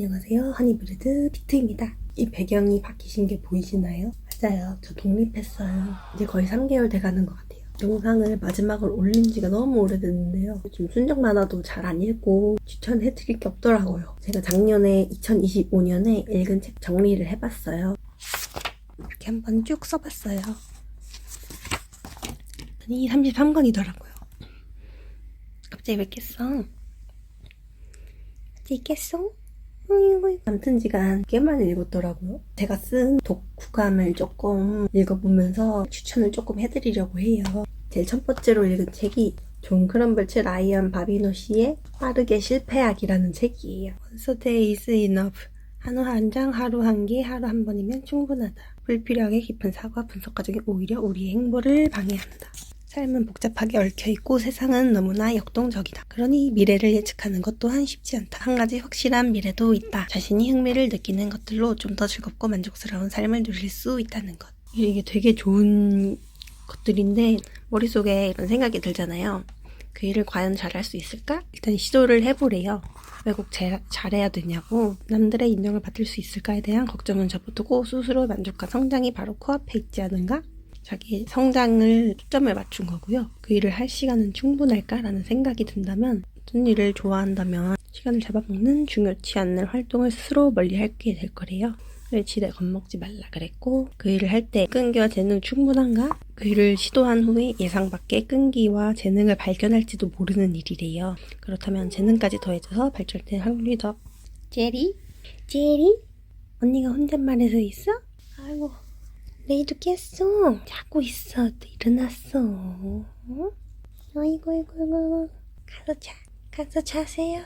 안녕하세요. 허니브리드 비트입니다. 이 배경이 바뀌신 게 보이시나요? 맞아요. 저 독립했어요. 이제 거의 3개월 돼가는 것 같아요. 영상을 마지막으로 올린 지가 너무 오래됐는데요. 좀 순정 만화도 잘 안 읽고 추천해드릴 게 없더라고요. 제가 작년에 2025년에 읽은 책 정리를 해봤어요. 이렇게 한번 쭉 써봤어요. 아니 33권이더라고요. 갑자기 왜 깼어? 갑자기 깼어? 아무튼 지가 꽤만 읽었더라고요. 제가 쓴 독후감을 조금 읽어보면서 추천을 조금 해드리려고 해요. 제일 첫 번째로 읽은 책이 존 크럼블츠 라이언 바비노 씨의 빠르게 실패하기라는 책이에요. Once a day is enough. 한우 한 장, 하루 한 끼, 하루 한 번이면 충분하다. 불필요하게 깊은 사과 분석 과정이 오히려 우리의 행보를 방해한다. 삶은 복잡하게 얽혀있고 세상은 너무나 역동적이다. 그러니 미래를 예측하는 것 또한 쉽지 않다. 한 가지 확실한 미래도 있다. 자신이 흥미를 느끼는 것들로 좀 더 즐겁고 만족스러운 삶을 누릴 수 있다는 것. 이게 되게 좋은 것들인데 머릿속에 이런 생각이 들잖아요. 그 일을 과연 잘할 수 있을까? 일단 시도를 해보래요. 왜 꼭 잘해야 되냐고, 남들의 인정을 받을 수 있을까에 대한 걱정은 접어두고 스스로 만족과 성장이 바로 코앞에 있지 않은가? 자기 성장을 초점을 맞춘 거고요. 그 일을 할 시간은 충분할까라는 생각이 든다면, 어떤 일을 좋아한다면 시간을 잡아먹는 중요치 않는 활동을 스스로 멀리하게 될 거래요. 왜 지레 겁먹지 말라 그랬고, 그 일을 할 때 끈기와 재능 충분한가? 그 일을 시도한 후에 예상 밖의 끈기와 재능을 발견할지도 모르는 일이래요. 그렇다면 재능까지 더해져서 발전될 확률이 더. 제리? 언니가 혼잣말해서 있어? 아이고, 내일도 깼어. 자고 있어. 또 일어났어. 어? 아이고. 가서 자세요.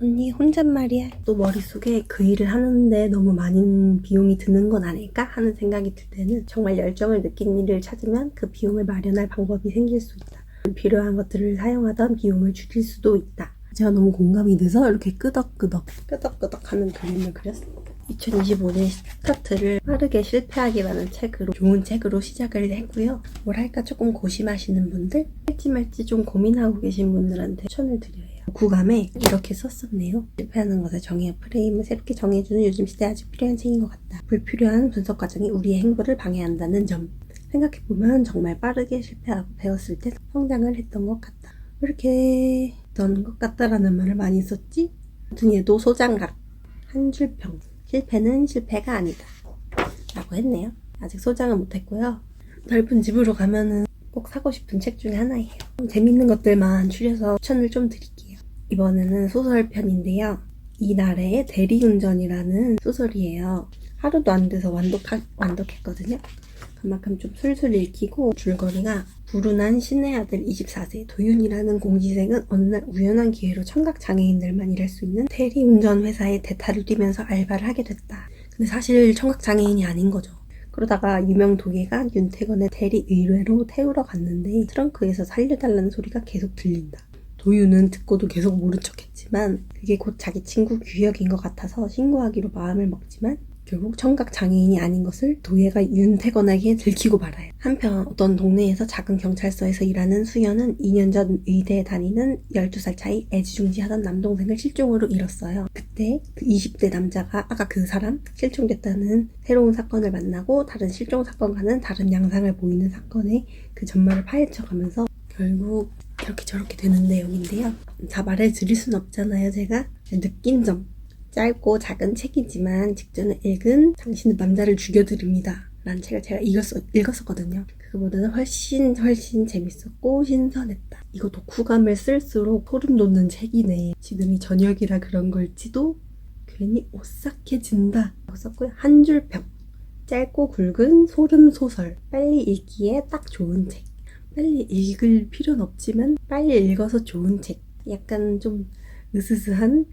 언니 혼잣말이야. 또 머릿속에 그 일을 하는데 너무 많은 비용이 드는 건 아닐까 하는 생각이 들 때는 정말 열정을 느낀 일을 찾으면 그 비용을 마련할 방법이 생길 수 있다. 필요한 것들을 사용하던 비용을 줄일 수도 있다. 제가 너무 공감이 돼서 이렇게 끄덕끄덕 하는 그림을 그렸습니다. 2025년 스타트를 빠르게 실패하기라는 책으로, 좋은 책으로 시작을 했고요. 뭘 할까 조금 고심하시는 분들, 할지 말지 좀 고민하고 계신 분들한테 추천을 드려요. 구감에 이렇게 썼었네요. 실패하는 것의 정의와 프레임을 새롭게 정해주는 요즘 시대에 아주 필요한 책인 것 같다. 불필요한 분석 과정이 우리의 행보를 방해한다는 점. 생각해보면 정말 빠르게 실패하고 배웠을 때 성장을 했던 것 같다. 왜 이렇게 했던 것 같다라는 말을 많이 썼지? 아무튼 얘도 소장각, 한 줄평. 실패는 실패가 아니다 라고 했네요. 아직 소장은 못했고요. 넓은 집으로 가면은 꼭 사고 싶은 책 중에 하나예요. 재밌는 것들만 추려서 추천을 좀 드릴게요. 이번에는 소설편인데요. 이나래의 대리운전이라는 소설이에요. 하루도 안 돼서 완독했거든요. 그만큼 좀 술술 읽히고, 줄거리가 불운한 신의 아들 24세 도윤이라는 공시생은 어느 날 우연한 기회로 청각장애인들만 일할 수 있는 대리운전 회사에 대타를 뛰면서 알바를 하게 됐다. 근데 사실 청각장애인이 아닌 거죠. 그러다가 유명 도예가 윤태건의 대리 의뢰로 태우러 갔는데 트렁크에서 살려달라는 소리가 계속 들린다. 도윤은 듣고도 계속 모른 척했지만 그게 곧 자기 친구 규혁인 것 같아서 신고하기로 마음을 먹지만 결국 청각장애인이 아닌 것을 도예가 윤태건에게 들키고 말아요. 한편 어떤 동네에서 작은 경찰서에서 일하는 수연은 2년 전 의대에 다니는 12살 차이 애지중지하던 남동생을 실종으로 잃었어요. 그때 그 20대 남자가 아까 그 사람 실종됐다는 새로운 사건을 만나고 다른 실종 사건과는 다른 양상을 보이는 사건의 그 전말을 파헤쳐가면서 결국 이렇게 저렇게 되는 내용인데요. 다 말해드릴 순 없잖아요. 제가 느낀 점. 짧고 작은 책이지만 직전에 읽은 당신은 남자를 죽여드립니다 라는 책을 제가 읽었었거든요. 그거보다는 훨씬 재밌었고 신선했다. 이거 독후감을 쓸수록 소름 돋는 책이네. 지금이 저녁이라 그런 걸지도 괜히 오싹해진다 라고 썼고요. 한 줄평. 짧고 굵은 소름 소설. 빨리 읽기에 딱 좋은 책. 빨리 읽을 필요는 없지만 빨리 읽어서 좋은 책. 약간 좀 으스스한,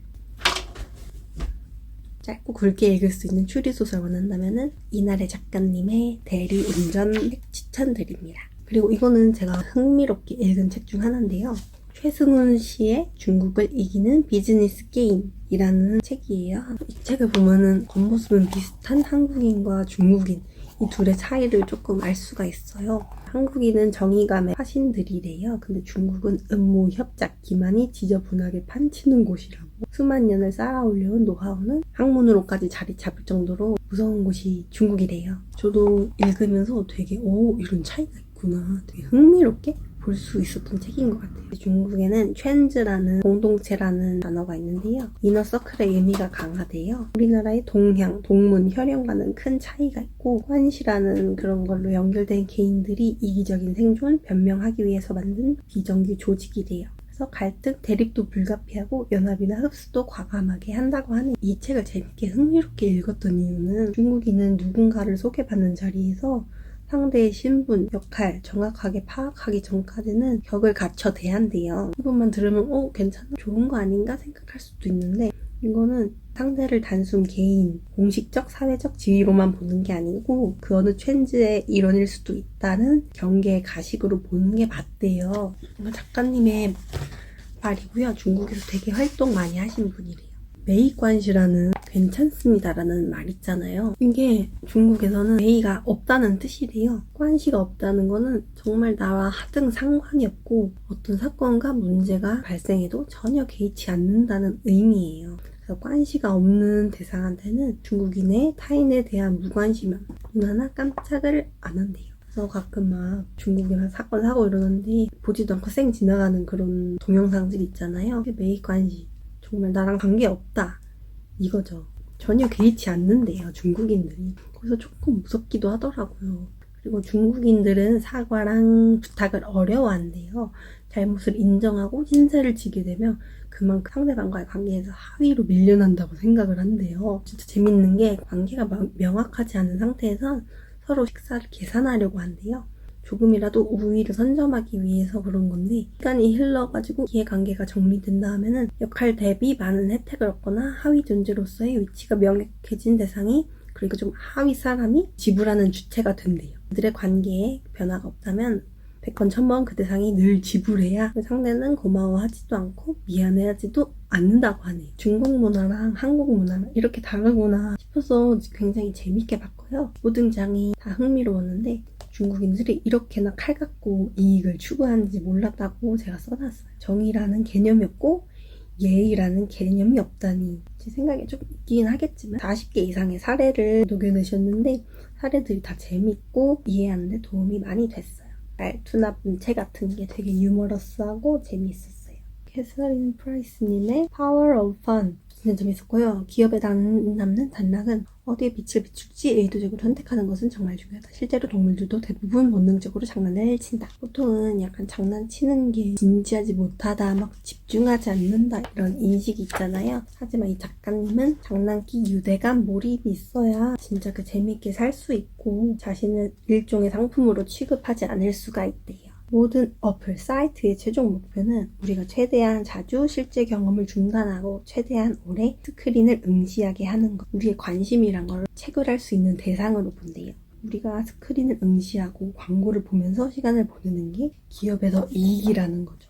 짧고 굵게 읽을 수 있는 추리소설 원한다면은 이나래 작가님의 대리운전 책 추천드립니다. 그리고 이거는 제가 흥미롭게 읽은 책 중 하나인데요. 최승훈 씨의 중국을 이기는 비즈니스 게임이라는 책이에요. 이 책을 보면은 겉모습은 비슷한 한국인과 중국인, 이 둘의 차이를 조금 알 수가 있어요. 한국인은 정의감의 화신들이래요. 근데 중국은 음모, 협작, 기만이 지저분하게 판치는 곳이라고. 수만 년을 쌓아 올려온 노하우는 학문으로까지 자리 잡을 정도로 무서운 곳이 중국이래요. 저도 읽으면서 되게 이런 차이가 있구나, 되게 흥미롭게 볼 수 있었던 책인 것 같아요. 중국에는 챈즈라는 공동체라는 단어가 있는데요. 이너서클의 의미가 강하대요. 우리나라의 동향, 동문, 혈연과는 큰 차이가 있고 관시라는 그런 걸로 연결된 개인들이 이기적인 생존, 변명하기 위해서 만든 비정규 조직이래요. 그래서 갈등, 대립도 불가피하고 연합이나 흡수도 과감하게 한다고 하는 이 책을 재밌게 흥미롭게 읽었던 이유는 중국인은 누군가를 소개받는 자리에서 상대의 신분, 역할 정확하게 파악하기 전까지는 격을 갖춰 대한대요. 이것만 들으면 괜찮아? 좋은 거 아닌가 생각할 수도 있는데 이거는 상대를 단순 개인, 공식적, 사회적 지위로만 보는 게 아니고 그 어느 트렌드의 일원일 수도 있다는 경계의 가식으로 보는 게 맞대요. 작가님의 말이고요. 중국에서 되게 활동 많이 하신 분이래요. 메이관시라는 괜찮습니다라는 말 있잖아요. 이게 중국에서는 메이가 없다는 뜻이래요. 관시가 없다는 거는 정말 나와 하등 상관이 없고 어떤 사건과 문제가 발생해도 전혀 개의치 않는다는 의미예요. 그래서 관시가 없는 대상한테는 중국인의 타인에 대한 무관심함, 눈 하나 깜짝을 안 한대요. 그래서 가끔 막 중국이랑 사건 사고 이러는데 보지도 않고 쌩 지나가는 그런 동영상들 있잖아요. 메이관시 정말 나랑 관계없다 이거죠. 전혀 개의치 않는데요, 중국인들이. 그래서 조금 무섭기도 하더라고요. 그리고 중국인들은 사과랑 부탁을 어려워한대요. 잘못을 인정하고 신세를 지게 되면 그만큼 상대방과의 관계에서 하위로 밀려난다고 생각을 한대요. 진짜 재밌는 게 관계가 명확하지 않은 상태에선 서로 식사를 계산하려고 한대요. 조금이라도 우위를 선점하기 위해서 그런 건데 시간이 흘러가지고 이해관계가 정리된다 하면은 역할 대비 많은 혜택을 얻거나 하위 존재로서의 위치가 명확해진 대상이 그리고 좀 하위 사람이 지불하는 주체가 된대요. 그들의 관계에 변화가 없다면 100번 1000번 그 대상이 늘 지불해야 상대는 고마워하지도 않고 미안해하지도 않는다고 하네요. 중국 문화랑 한국 문화랑 이렇게 다르구나 싶어서 굉장히 재밌게 봤고요. 모든 장이 다 흥미로웠는데 중국인들이 이렇게나 칼 갖고 이익을 추구하는지 몰랐다고 제가 써놨어요. 정의라는 개념이 없고 예의라는 개념이 없다니 제 생각에 좀 있긴 하겠지만 40개 이상의 사례를 녹여내셨는데 사례들이 다 재밌고 이해하는 데 도움이 많이 됐어요. 말투나 문체 같은 게 되게 유머러스하고 재미있었어요. 캐서린 프라이스님의 Power of Fun 진짜 재밌었고요. 기업에 남는 단락은 어디에 빛을 비출지 의도적으로 선택하는 것은 정말 중요하다. 실제로 동물들도 대부분 본능적으로 장난을 친다. 보통은 약간 장난치는 게 진지하지 못하다, 막 집중하지 않는다 이런 인식이 있잖아요. 하지만 이 작가님은 장난기, 유대감, 몰입이 있어야 진짜 그 재밌게 살 수 있고 자신을 일종의 상품으로 취급하지 않을 수가 있대요. 모든 어플, 사이트의 최종 목표는 우리가 최대한 자주 실제 경험을 중단하고 최대한 오래 스크린을 응시하게 하는 것. 우리의 관심이란 걸 채굴할 수 있는 대상으로 본대요. 우리가 스크린을 응시하고 광고를 보면서 시간을 보내는 게 기업에서 이익이라는 거죠.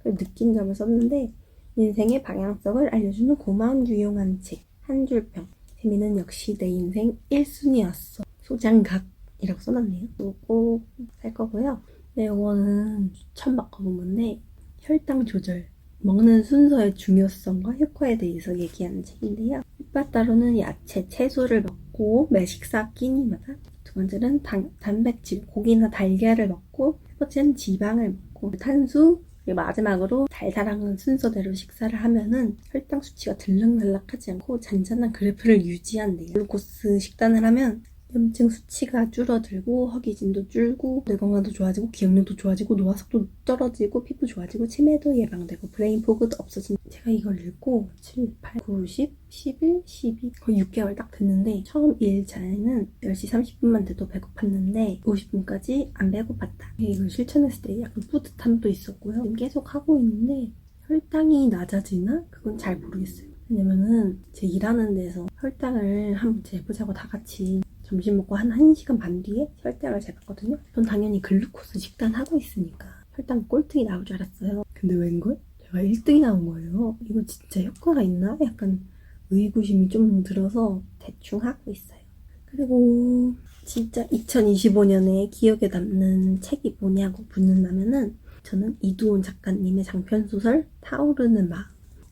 느낀 점을 썼는데 인생의 방향성을 알려주는 고마운 유용한 책. 한 줄평. 재미는 역시 내 인생 1순위였어. 소장각이라고 써놨네요. 꼭 살 거고요. 네, 이거는 추천받고 본 건데 혈당 조절, 먹는 순서의 중요성과 효과에 대해서 얘기하는 책인데요. 햇바따로는 야채, 채소를 먹고 매 식사 끼니마다 두 번째는 단백질, 고기나 달걀을 먹고 세 번째는 지방을 먹고 탄수, 그리고 마지막으로 달달한 순서대로 식사를 하면은 혈당 수치가 들락날락하지 않고 잔잔한 그래프를 유지한대요. 글루코스 식단을 하면 염증 수치가 줄어들고 허기짐도 줄고 뇌 건강도 좋아지고 기억력도 좋아지고 노화속도 떨어지고 피부 좋아지고 치매도 예방되고 브레인 포그도 없어진. 제가 이걸 읽고 7, 8, 9, 10, 11, 12 거의 6개월 딱 됐는데 처음 2일차에는 10시 30분만 돼도 배고팠는데 50분까지 안 배고팠다. 이걸 실천했을 때 약간 뿌듯함도 있었고요. 지금 계속 하고 있는데 혈당이 낮아지나? 그건 잘 모르겠어요. 왜냐면은 제 일하는 데서 혈당을 한번 재보자고 다 같이 점심 먹고 한 1시간 반 뒤에 혈당을 재봤거든요. 전 당연히 글루코스 식단하고 있으니까 혈당 꼴등이 나올 줄 알았어요. 근데 웬걸? 제가 1등이 나온 거예요. 이거 진짜 효과가 있나? 약간 의구심이 좀 들어서 대충 하고 있어요. 그리고 진짜 2025년에 기억에 남는 책이 뭐냐고 묻는다면은 저는 이두원 작가님의 장편소설 타오르는 마음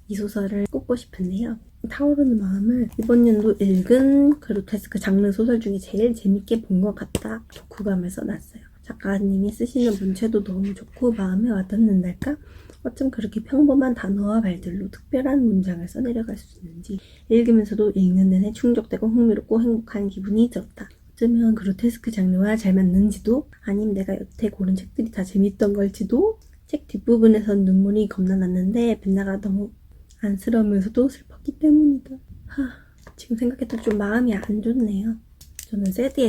이 소설을 꼽고 싶은데요. 타오르는 마음을 이번 연도 읽은 그로테스크 장르 소설 중에 제일 재밌게 본 것 같다 독후감을 써놨어요. 작가님이 쓰시는 문체도 너무 좋고 마음에 와닿는달까? 어쩜 그렇게 평범한 단어와 말들로 특별한 문장을 써내려갈 수 있는지 읽으면서도 읽는 내내 충족되고 흥미롭고 행복한 기분이 들었다. 어쩌면 그로테스크 장르와 잘 맞는지도 아님 내가 여태 고른 책들이 다 재밌던 걸지도 책 뒷부분에선 눈물이 겁나 났는데 벤나가 너무 안쓰러우면서도 슬펐기 때문이다. 지금 생각해도 좀 마음이 안 좋네요. 저는 새드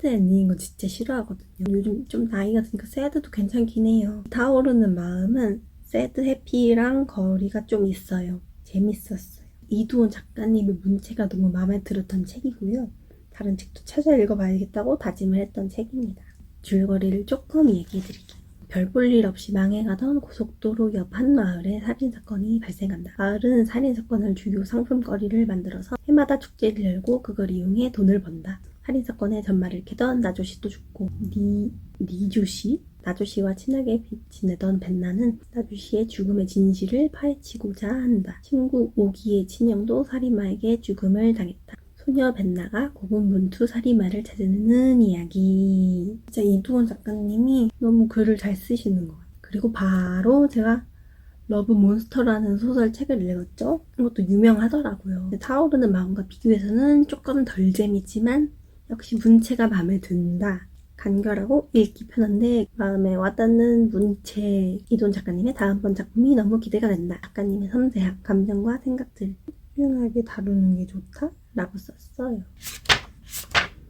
엔딩인 거 진짜 싫어하거든요. 요즘 좀 나이가 드니까 새드도 괜찮긴 해요. 타오르는 마음은 새드 해피랑 거리가 좀 있어요. 재밌었어요. 이두원 작가님의 문체가 너무 마음에 들었던 책이고요. 다른 책도 찾아 읽어봐야겠다고 다짐을 했던 책입니다. 줄거리를 조금 얘기해드릴게요. 별 볼 일 없이 망해가던 고속도로 옆 한 마을에 살인사건이 발생한다. 마을은 살인사건을 주요 상품거리를 만들어서 해마다 축제를 열고 그걸 이용해 돈을 번다. 살인사건의 전말을 캐던 나조씨도 죽고 니주씨? 나조씨와 친하게 지내던 벤나는 나조씨의 죽음의 진실을 파헤치고자 한다. 친구 오기의 친형도 살인마에게 죽음을 당했다. 소녀 벤나가 고군분투 살인마를 찾아내는 이야기. 진짜 이두원 작가님이 너무 글을 잘 쓰시는 것 같아요. 그리고 바로 제가 러브 몬스터라는 소설책을 읽었죠. 이것도 유명하더라고요. 타오르는 마음과 비교해서는 조금 덜 재밌지만 역시 문체가 마음에 든다. 간결하고 읽기 편한데 마음에 와닿는 문체. 이두원 작가님의 다음번 작품이 너무 기대가 된다. 작가님의 섬세함, 감정과 생각들 유연하게 다루는 게 좋다? 라고 썼어요.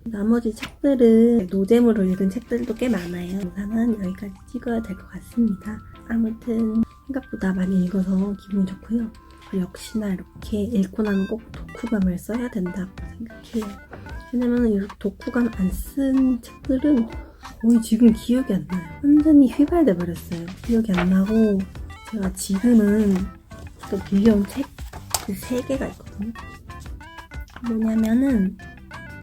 나머지 책들은 노잼으로 읽은 책들도 꽤 많아요. 영상은 여기까지 찍어야 될 것 같습니다. 아무튼 생각보다 많이 읽어서 기분이 좋고요. 역시나 이렇게 읽고 나면 꼭 독후감을 써야 된다고 생각해요. 왜냐면 이 독후감 안 쓴 책들은 거의 지금 기억이 안 나요. 완전히 휘발돼 버렸어요. 기억이 안 나고 제가 지금은 또 빌려온 책 그 3개가 있거든요. 뭐냐면은